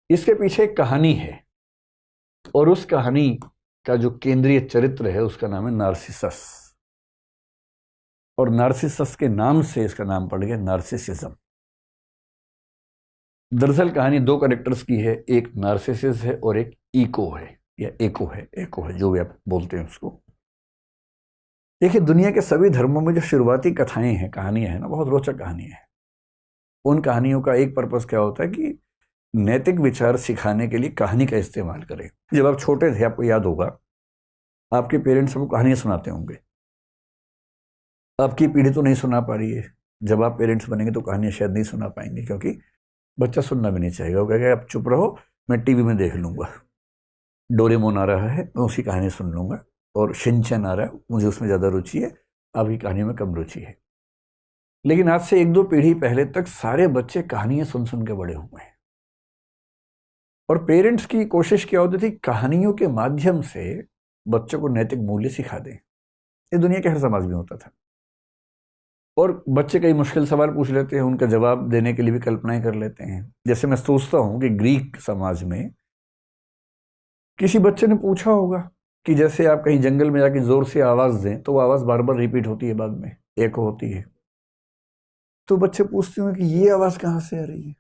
इसके पीछे एक कहानी है और उस कहानी का जो केंद्रीय चरित्र है उसका नाम है नार्सिसस। और नार्सिसस के नाम से इसका नाम पड़ गया नार्सिसिज्म। दरअसल कहानी दो कैरेक्टर्स की है, एक नार्सिसिस है और एक इको है या एको है जो भी आप बोलते हैं उसको। देखिए, दुनिया के सभी धर्मों में जो शुरुआती कथाएं हैं, कहानियां हैं ना, बहुत रोचक कहानियां हैं। उन कहानियों का एक पर्पस क्या होता है कि नैतिक विचार सिखाने के लिए कहानी का इस्तेमाल करें। जब आप छोटे थे, आपको याद होगा, आपके पेरेंट्स आपको कहानियां सुनाते होंगे। आपकी पीढ़ी तो नहीं सुना पा रही है, जब आप पेरेंट्स बनेंगे तो कहानियां शायद नहीं सुना पाएंगे, क्योंकि बच्चा सुनना भी नहीं चाहेगा। वो कहेगा आप चुप रहो, मैं टीवी में देख लूंगा। डोरेमोन आ रहा है, मैं उसकी कहानी सुन लूंगा, और शिनचैन आ रहा है, मुझे उसमें ज़्यादा रुचि है, आपकी कहानियों में कम रुचि है। लेकिन आज से एक दो पीढ़ी पहले तक सारे बच्चे कहानियां सुन सुन के बड़े हुए हैं। और पेरेंट्स की कोशिश क्या होती थी, कहानियों के माध्यम से बच्चों को नैतिक मूल्य सिखा दें। ये दुनिया के हर समाज में होता था। और बच्चे कई मुश्किल सवाल पूछ लेते हैं, उनका जवाब देने के लिए भी कल्पनाएं कर लेते हैं। जैसे मैं सोचता हूं कि ग्रीक समाज में किसी बच्चे ने पूछा होगा कि जैसे आप कहीं जंगल में जाके जोर से आवाज दें तो वो आवाज बार बार रिपीट होती है, बाद में एक होती है। तो बच्चे पूछते होंगे कि ये आवाज कहां से आ रही है।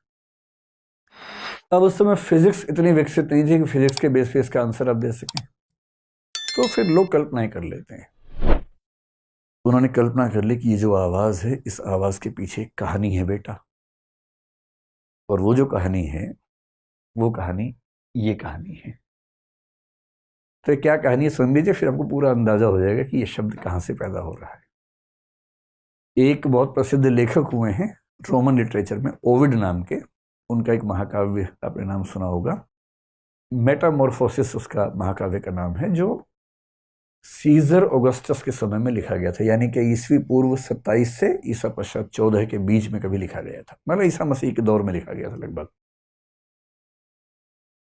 अब उस समय फिजिक्स इतनी विकसित नहीं थी कि फिजिक्स के बेस पे इसका आंसर आप दे सकें। तो फिर लोग कल्पनाएं कर लेते हैं। उन्होंने कल्पना कर ली कि ये जो आवाज है, इस आवाज के पीछे एक कहानी है बेटा। और वो जो कहानी है, वो कहानी ये कहानी है। तो क्या कहानी है सुन लीजिए, फिर आपको पूरा अंदाजा हो जाएगा कि ये शब्द कहां से पैदा हो रहा है। एक बहुत प्रसिद्ध लेखक हुए हैं रोमन लिटरेचर में, ओविड नाम के। उनका एक महाकाव्य आपने नाम सुना होगा, मेटामॉर्फोसिस उसका महाकाव्य का नाम है, जो सीजर ऑगस्टस के समय में लिखा गया था, यानी कि ईस्वी पूर्व 27 से ईसा पश्चात 14 के बीच में कभी लिखा गया था, मतलब ईसा मसीह के दौर में लिखा गया था लगभग।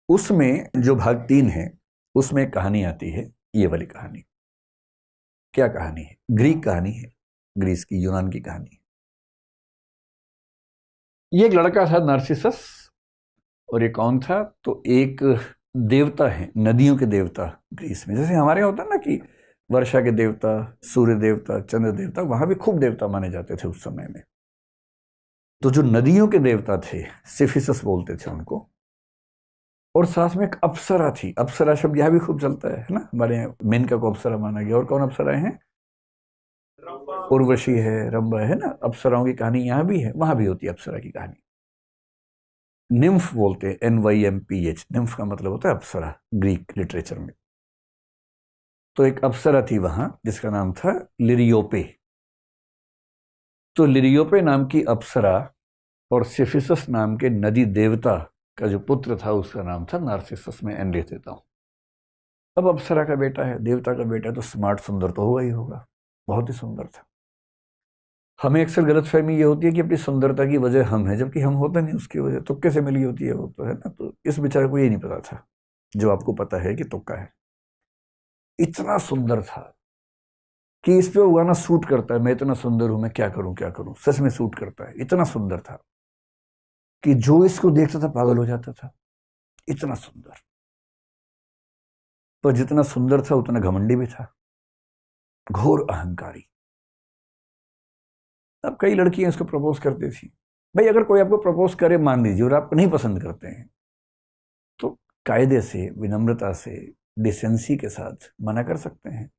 उसमें जो भाग 3 है, उसमें एक कहानी आती है, ये वाली कहानी। क्या कहानी है? ग्रीक कहानी है, ग्रीस की, यूनान की कहानी है। ये एक लड़का था नार्सिसस, और ये कौन था? तो एक देवता है, नदियों के देवता ग्रीस में। जैसे हमारे यहाँ होता है ना कि वर्षा के देवता, सूर्य देवता, चंद्र देवता, वहां भी खूब देवता माने जाते थे उस समय में। तो जो नदियों के देवता थे, सिफिसस बोलते थे उनको। और साथ में एक अप्सरा थी। अप्सरा शब्द यहां भी खूब चलता है ना, हमारे यहाँ मेनका को अप्सरा माना गया। और कौन अप्सराएं हैं? उर्वशी है, रंभा है ना। अप्सराओं की कहानी यहाँ भी है, वहां भी होती है अप्सरा की कहानी। निम्फ बोलते हैं, NYMPH। निम्फ का मतलब होता है अप्सरा ग्रीक लिटरेचर में। तो एक अप्सरा थी वहां जिसका नाम था लिरियोपे। तो लिरियोपे नाम की अप्सरा और सिफिसस नाम के नदी देवता का जो पुत्र था उसका नाम था नार्सिसस। में एन लिख देता हूं। अब अप्सरा का बेटा है, देवता का बेटा, तो स्मार्ट, सुंदर तो होगा ही होगा। बहुत ही सुंदर था। हमें अक्सर गलतफहमी ये होती है कि अपनी सुंदरता की वजह हम हैं, जबकि हम होते नहीं उसकी वजह। तुक्के से मिली होती है वो, तो है ना। तो इस बेचारे को ये नहीं पता था जो आपको पता है कि तुक्का है। इतना सुंदर था कि इस पे वो गाना सूट करता है, मैं इतना सुंदर हूं, मैं क्या करूं क्या करूं। सच में सूट करता है। इतना सुंदर था कि जो इसको देखता था पागल हो जाता था। इतना सुंदर। पर जितना सुंदर था उतना घमंडी भी था, घोर अहंकारी। अब कई लड़कियां इसको प्रपोज करती थी। भाई, अगर कोई आपको प्रपोज करे, मान लीजिए, और आप नहीं पसंद करते हैं, तो कायदे से, विनम्रता से, डिसेंसी के साथ मना कर सकते हैं।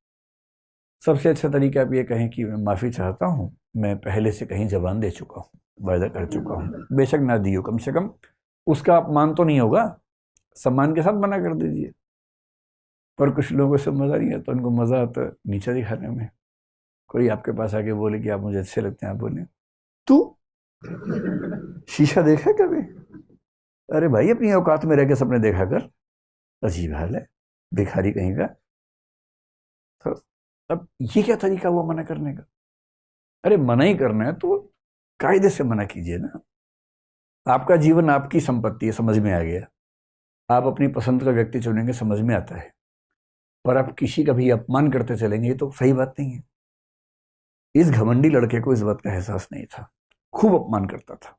सबसे अच्छा तरीका आप ये कहें कि मैं माफ़ी चाहता हूं, मैं पहले से कहीं जबान दे चुका हूं, वायदा कर चुका हूं। बेशक ना दियो, कम से कम उसका अपमान तो नहीं होगा। सम्मान के साथ मना कर दीजिए। पर कुछ लोगों से मज़ा नहीं आता, उनको मज़ा आता है नीचा दिखाने में। कोई आपके पास आके बोले कि आप मुझे अच्छे लगते हैं, आप बोले तू शीशा देखा कभी? अरे भाई, अपनी औकात में रह के सपने देखा कर। अजीब हाल है, भिखारी कहीं का। तो अब ये क्या तरीका हुआ मना करने का? अरे मना ही करना है तो कायदे से मना कीजिए ना। आपका जीवन आपकी संपत्ति है, समझ में आ गया। आप अपनी पसंद का व्यक्ति चुनेंगे, समझ में आता है। पर आप किसी का भी अपमान करते चलेंगे, ये तो सही बात नहीं है। इस घमंडी लड़के को इस बात का एहसास नहीं था, खूब अपमान करता था।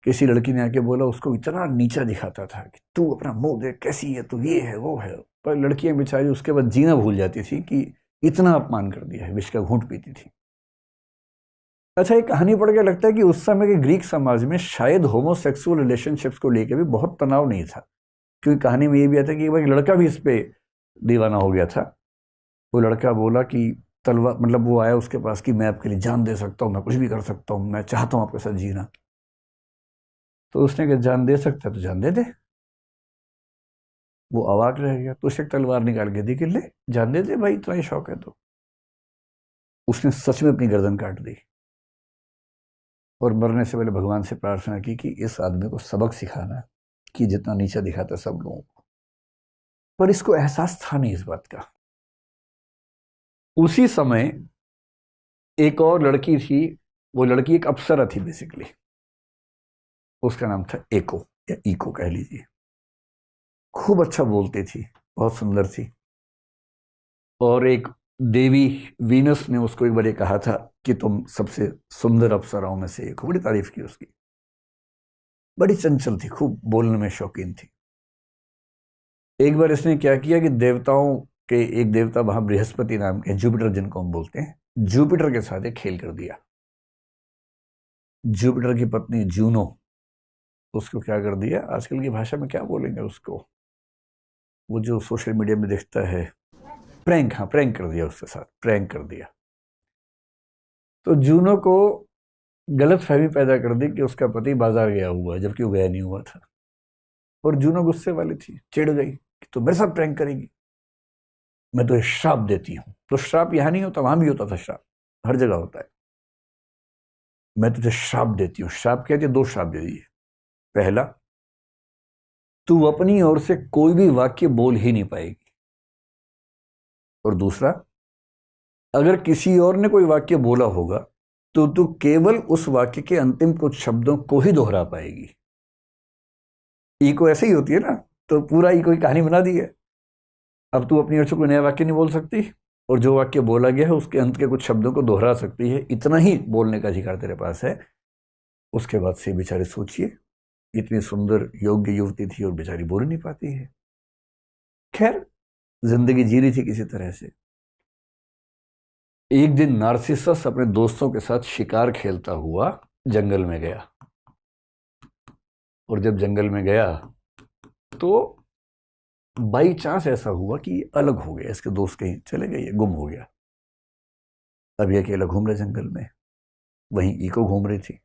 किसी लड़की ने आके बोला, उसको इतना नीचा दिखाता था कि तू अपना मुंह देख, कैसी है तू, ये है वो है। पर लड़कियां बेचारी उसके बाद जीना भूल जाती थी कि इतना अपमान कर दिया है, विष का घूंट पीती थी। अच्छा, एक कहानी पढ़ के लगता है कि उस समय के ग्रीक समाज में शायद होमोसेक्सुअल रिलेशनशिप्स को लेकर भी बहुत तनाव नहीं था, क्योंकि कहानी में ये भी आता है कि एक लड़का भी इस पे दीवाना हो गया था। वो लड़का बोला कि तलवार, मतलब वो आया उसके पास कि मैं आपके लिए जान दे सकता हूँ, मैं कुछ भी कर सकता हूँ, मैं चाहता हूँ आपके साथ जीना। तो उसने कहा जान दे सकता है तो जान दे दे। वो अवाक रह गया, तो उसने तलवार निकाल के दी कि ले जान दे दे भाई, इतना ही शौक है तो। उसने सच में अपनी गर्दन काट दी और मरने से पहले भगवान से प्रार्थना की कि इस आदमी को सबक सिखाना कि जितना नीचा दिखाता सब लोगों को। पर इसको एहसास था नहीं इस बात का। उसी समय एक और लड़की थी, वो लड़की एक अप्सरा थी बेसिकली, उसका नाम था एको या इको कह लीजिए। खूब अच्छा बोलती थी, बहुत सुंदर थी। और एक देवी वीनस ने उसको एक बार ये कहा था कि तुम सबसे सुंदर अप्सराओं में से एक हो, बड़ी तारीफ की उसकी। बड़ी चंचल थी, खूब बोलने में शौकीन थी। एक बार इसने क्या किया कि देवताओं के एक देवता वहां बृहस्पति नाम के, जुपिटर जिनको हम बोलते हैं, जुपिटर के साथ एक खेल कर दिया। जुपिटर की पत्नी जूनो, उसको क्या कर दिया, आजकल की भाषा में क्या बोलेंगे उसको, वो जो सोशल मीडिया में दिखता है, प्रैंक, हाँ प्रैंक कर दिया, उसके साथ प्रैंक कर दिया। तो जूनो को गलत फहमी पैदा कर दी कि उसका पति बाजार गया हुआ है, जबकि वो गया नहीं हुआ था। और जूनो गुस्से वाली थी, चिढ़ गई कि तो मेरे साथ प्रैंक करेगी, मैं तो श्राप देती हूं। तो श्राप यहां नहीं होता, वहां भी होता था श्राप, हर जगह होता है। मैं तुझे श्राप देती हूँ। श्राप कहती है, दो श्राप दे दिए। पहला, तू अपनी ओर से कोई भी वाक्य बोल ही नहीं पाएगी। और दूसरा, अगर किसी और ने कोई वाक्य बोला होगा तो तू केवल उस वाक्य के अंतिम कुछ शब्दों को ही दोहरा पाएगी। इको ऐसे ही होती है ना, तो पूरा इको की कहानी बना दी है। अब तू अपनी ओर से कोई नया वाक्य नहीं बोल सकती, और जो वाक्य बोला गया है उसके अंत के कुछ शब्दों को दोहरा सकती है, इतना ही बोलने का अधिकार तेरे पास है। उसके बाद से बेचारे सोचिए, इतनी सुंदर योग्य युवती थी और बेचारी बोल नहीं पाती है। खैर, जिंदगी जी रही थी किसी तरह से। एक दिन नार्सिसस अपने दोस्तों के साथ शिकार खेलता हुआ जंगल में गया। और जब जंगल में गया तो बाई चांस ऐसा हुआ कि अलग हो गया, इसके दोस्त कहीं चले गए, गुम हो गया। अब ये अकेला घूम रहा जंगल में, वहीं इको घूम रही थी।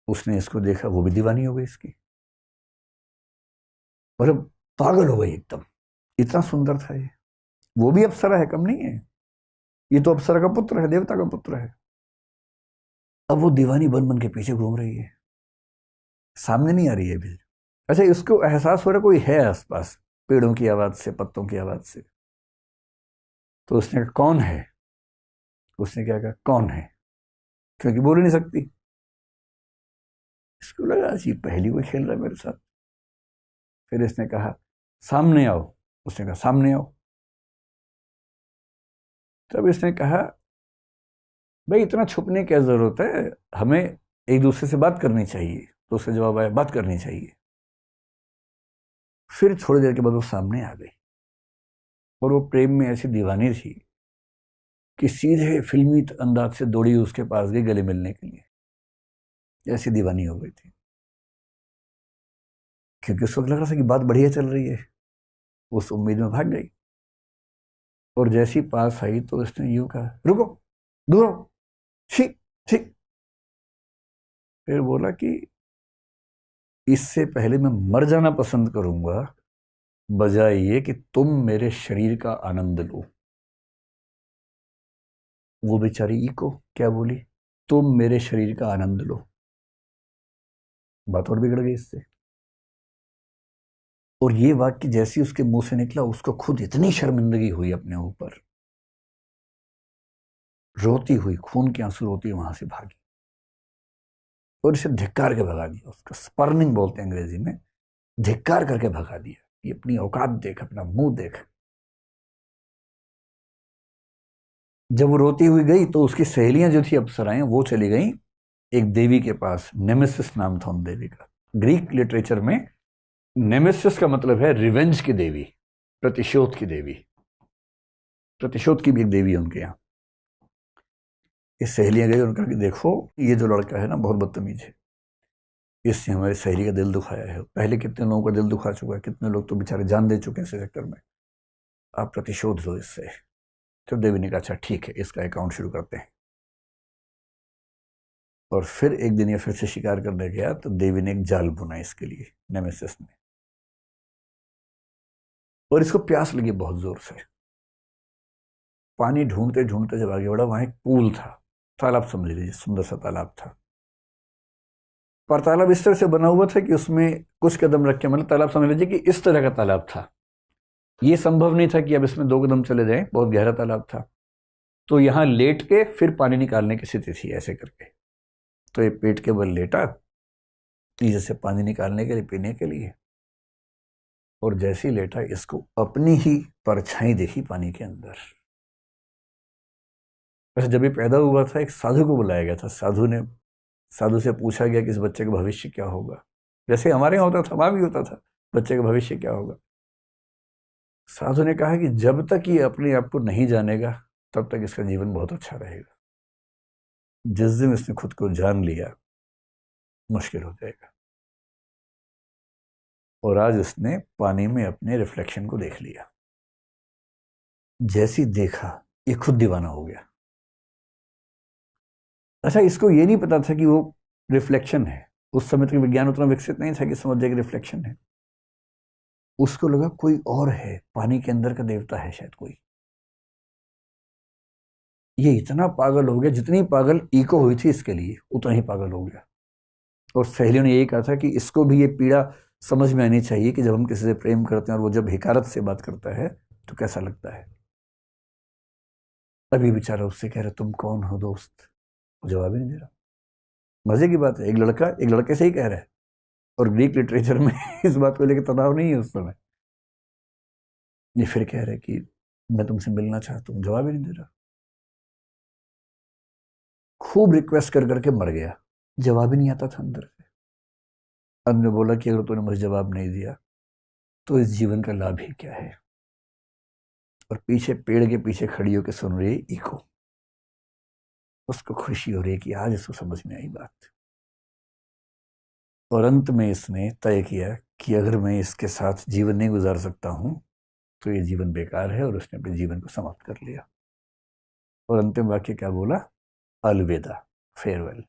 उसने इसको देखा, वो भी दीवानी हो गई इसकी, मतलब पागल हो गई एकदम। इतना सुंदर था ये, वो भी अप्सरा है, कम नहीं है। ये तो अप्सरा का पुत्र है, देवता का पुत्र है। अब वो दीवानी बन बन के पीछे घूम रही है, सामने नहीं आ रही है भी। अच्छा, इसको एहसास हो रहा कोई है आसपास, पेड़ों की आवाज से, पत्तों की आवाज से। तो उसने कहा कौन है। उसने क्या कहा, कौन है, क्योंकि बोल नहीं सकती। इसको लगा अजीब पहेली कोई खेल रहा है मेरे साथ। फिर इसने कहा सामने आओ। उसने कहा सामने आओ। तब इसने कहा भाई इतना छुपने की क्या जरूरत है, हमें एक दूसरे से बात करनी चाहिए। तो उसका जवाब आया, बात करनी चाहिए। फिर थोड़ी देर के बाद वो सामने आ गई, और वो प्रेम में ऐसी दीवानी थी कि सीधे फिल्मी अंदाज से दौड़ी उसके पास गई गले मिलने के लिए। ऐसी दीवानी हो गई थी, क्योंकि उसको लग रहा था कि बात बढ़िया चल रही है। उस उम्मीद में भाग गई, और जैसी पास आई तो उसने यूं कहा, रुको, दूर हो, ठीक ठीक। फिर बोला कि इससे पहले मैं मर जाना पसंद करूंगा, बजाय ये कि तुम मेरे शरीर का आनंद लो। वो बेचारी इको क्या बोली, तुम मेरे शरीर का आनंद लो। बात और बिगड़ गई इससे। और ये वाक्य जैसी उसके मुंह से निकला, उसको खुद इतनी शर्मिंदगी हुई अपने ऊपर, रोती हुई, खून के आंसू रोती वहां से भागी, और इसे धिक्कार के भगा दिया। उसका स्पर्निंग बोलते हैं अंग्रेजी में, धिक्कार करके भगा दिया कि अपनी औकात देख, अपना मुंह देख। जब वो रोती हुई गई तो उसकी सहेलियां जो थी अप्सराएं, वो चली गई एक देवी के पास, नेमेसिस नाम था उन देवी का। ग्रीक लिटरेचर में नेमेसिस का मतलब है रिवेंज की देवी, प्रतिशोध की देवी। प्रतिशोध की भी एक देवी है उनके यहाँ। ये सहेलियां गई, उनका कि देखो ये जो लड़का है ना बहुत बदतमीज है, इससे हमारी सहेली का दिल दुखाया है, पहले कितने लोगों का दिल दुखा चुका है, कितने लोग तो बेचारे जान दे चुके हैं इस चक्कर में, आप प्रतिशोध लो इससे। तो देवी ने कहा अच्छा ठीक है, इसका अकाउंट शुरू करते हैं। और फिर एक दिन ये फिर से शिकार करने गया तो देवी ने एक जाल बुना इसके लिए, नेमेसिस ने। और इसको प्यास लगी बहुत जोर से, पानी ढूंढते ढूंढते जब आगे बढ़ा, वहां एक पूल था, तालाब समझ लीजिए, सुंदर सा तालाब था। पर तालाब इस तरह से बना हुआ था कि उसमें कुछ कदम रख के, मतलब तालाब समझ लीजिए कि इस तरह का तालाब था। ये संभव नहीं था कि अब इसमें 2 कदम चले जाएं, बहुत गहरा तालाब था। तो यहां लेट के फिर पानी निकालने की स्थिति थी ऐसे करके। तो ये पेट के बल लेटा नीचे से पानी निकालने के लिए, पीने के लिए। और जैसे ही लेटा, इसको अपनी ही परछाई देखी पानी के अंदर। वैसे जब ये पैदा हुआ था, एक साधु को बुलाया गया था। साधु से पूछा गया कि इस बच्चे का भविष्य क्या होगा। जैसे हमारे यहाँ होता था, वहां भी होता था, बच्चे का भविष्य क्या होगा। साधु ने कहा कि जब तक ये अपने आप को नहीं जानेगा तब तक इसका जीवन बहुत अच्छा रहेगा। जिस दिन इसने खुद को जान लिया, मुश्किल हो जाएगा। और आज उसने पानी में अपने रिफ्लेक्शन को देख लिया। जैसी देखा, ये खुद दीवाना हो गया। अच्छा, इसको ये नहीं पता था कि वो रिफ्लेक्शन है। उस समय तक विज्ञान उतना विकसित नहीं था कि समझ जाए कि रिफ्लेक्शन है। उसको लगा कोई और है, पानी के अंदर का देवता है शायद कोई। ये इतना पागल हो गया, जितनी पागल इको हुई थी इसके लिए, उतना ही पागल हो गया। और सहेलियों ने यही कहा था कि इसको भी ये पीड़ा समझ में आनी चाहिए कि जब हम किसी से प्रेम करते हैं और वो जब हिकारत से बात करता है तो कैसा लगता है। अभी बेचारा उससे कह रहा तुम कौन हो दोस्त, जवाब ही नहीं दे रहा। मजे की बात है, एक लड़का एक लड़के से ही कह रहा है। और ग्रीक लिटरेचर में इस बात को लेकर तनाव नहीं है उस समय। ये फिर कह रहा है कि मैं तुमसे मिलना चाहता हूं, जवाब ही नहीं दे रहा। खूब रिक्वेस्ट कर करके मर गया, जवाब ही नहीं आता था अंदर से। अंत में बोला कि अगर तूने मुझे जवाब नहीं दिया तो इस जीवन का लाभ ही क्या है। और पीछे पेड़ के पीछे खड़ी होकर सुन रही इको। उसको खुशी हो रही है कि आज इसको समझ में आई बात। और अंत में इसने तय किया कि अगर मैं इसके साथ जीवन नहीं गुजार सकता हूं तो ये जीवन बेकार है, और उसने अपने जीवन को समाप्त कर लिया। और अंतिम वाक्य क्या बोला, अलविदा, फेयरवेल।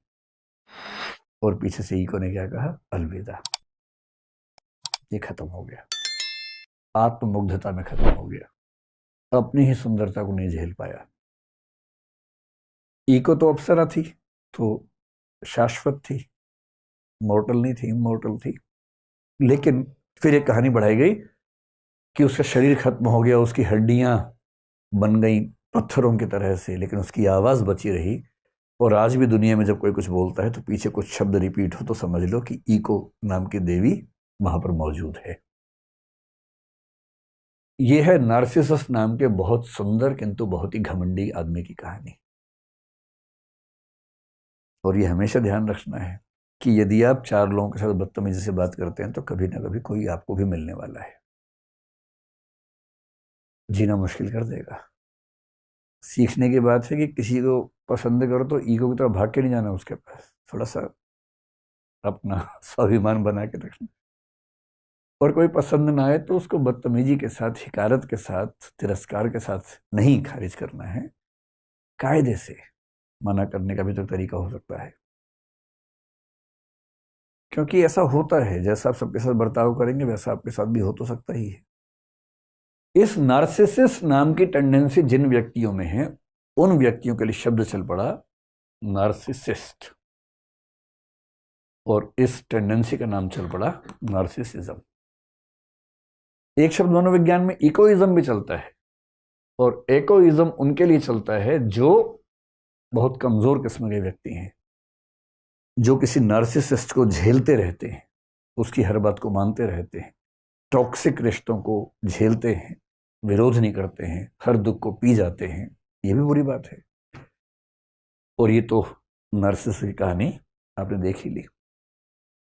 और पीछे से इको ने क्या कहा, अलविदा। ये खत्म हो गया, आत्ममुग्धता में खत्म हो गया, अपनी ही सुंदरता को नहीं झेल पाया। इको तो अप्सरा थी, तो शाश्वत थी, मॉर्टल नहीं थी, इमॉर्टल थी। लेकिन फिर एक कहानी बढ़ाई गई कि उसका शरीर खत्म हो गया, उसकी हड्डियां बन गई पत्थरों की तरह से, लेकिन उसकी आवाज बची रही। और आज भी दुनिया में जब कोई कुछ बोलता है तो पीछे कुछ शब्द रिपीट हो तो समझ लो कि इको नाम की देवी वहां पर मौजूद है। यह है नार्सिसस नाम के बहुत सुंदर किंतु बहुत ही घमंडी आदमी की कहानी। और ये हमेशा ध्यान रखना है कि यदि आप 4 लोगों के साथ बदतमीजी से बात करते हैं तो कभी ना कभी कोई आपको भी मिलने वाला है, जीना मुश्किल कर देगा। सीखने की बात है कि किसी को पसंद करो तो ईगो की तरफ भाग के नहीं जाना उसके पास, थोड़ा सा अपना स्वाभिमान बना के रखना। और कोई पसंद ना आए तो उसको बदतमीजी के साथ, हिकारत के साथ, तिरस्कार के साथ नहीं खारिज करना है, कायदे से मना करने का भी तो तरीका हो सकता है। क्योंकि ऐसा होता है, जैसा आप सबके साथ बर्ताव करेंगे वैसा आपके साथ भी हो तो सकता ही है। इस नार्सिसिस नाम की टेंडेंसी जिन व्यक्तियों में है, उन व्यक्तियों के लिए शब्द चल पड़ा नार्सिसिस्ट, और इस टेंडेंसी का नाम चल पड़ा नार्सिसिज्म। एक शब्द मनोविज्ञान में इकोइज्म भी चलता है, और एकोइज्म उनके लिए चलता है जो बहुत कमजोर किस्म के व्यक्ति हैं, जो किसी नार्सिसिस्ट को झेलते रहते हैं, उसकी हर बात को मानते रहते हैं, टॉक्सिक रिश्तों को झेलते हैं, विरोध नहीं करते हैं, हर दुख को पी जाते हैं। ये भी बुरी बात है। और ये तो नार्सिसिस्ट की कहानी आपने देख ही ली।